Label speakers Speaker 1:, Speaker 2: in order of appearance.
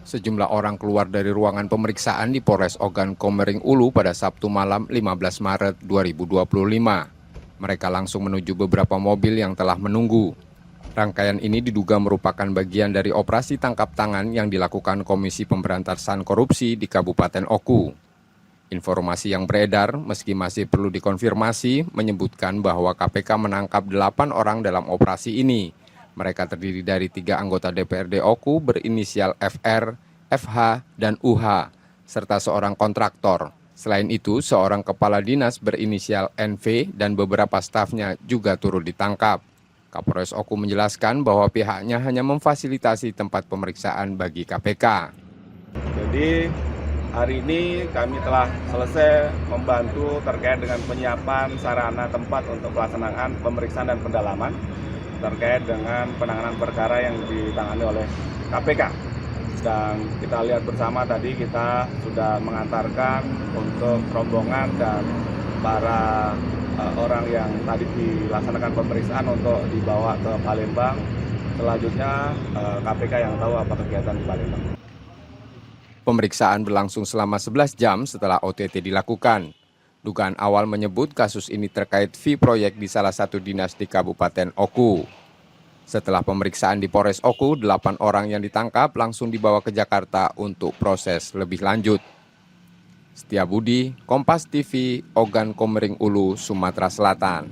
Speaker 1: Sejumlah orang keluar dari ruangan pemeriksaan di Polres Ogan Komering Ulu pada Sabtu malam 15 Maret 2025. Mereka langsung menuju beberapa mobil yang telah menunggu. Rangkaian ini diduga merupakan bagian dari operasi tangkap tangan yang dilakukan Komisi Pemberantasan Korupsi di Kabupaten Oku. Informasi yang beredar, meski masih perlu dikonfirmasi, menyebutkan bahwa KPK menangkap 8 orang dalam operasi ini. Mereka terdiri dari 3 anggota DPRD Oku berinisial FR, FH, dan UH, serta seorang kontraktor. Selain itu, seorang kepala dinas berinisial NV dan beberapa stafnya juga turut ditangkap. Kapolres Oku menjelaskan bahwa pihaknya hanya memfasilitasi tempat pemeriksaan bagi KPK.
Speaker 2: Jadi hari ini kami telah selesai membantu terkait dengan penyiapan sarana tempat untuk pelaksanaan pemeriksaan dan pendalaman terkait dengan penanganan perkara yang ditangani oleh KPK. Dan kita lihat bersama tadi kita sudah mengantarkan untuk rombongan dan para orang yang tadi dilaksanakan pemeriksaan untuk dibawa ke Palembang. Selanjutnya KPK yang tahu apa kegiatan di Palembang.
Speaker 1: Pemeriksaan berlangsung selama 11 jam setelah OTT dilakukan. Dugaan awal menyebut kasus ini terkait fee proyek di salah satu dinas di Kabupaten Oku. Setelah pemeriksaan di Polres Oku, 8 orang yang ditangkap langsung dibawa ke Jakarta untuk proses lebih lanjut. Setiabudi, Kompas TV, Ogan Komering Ulu, Sumatera Selatan.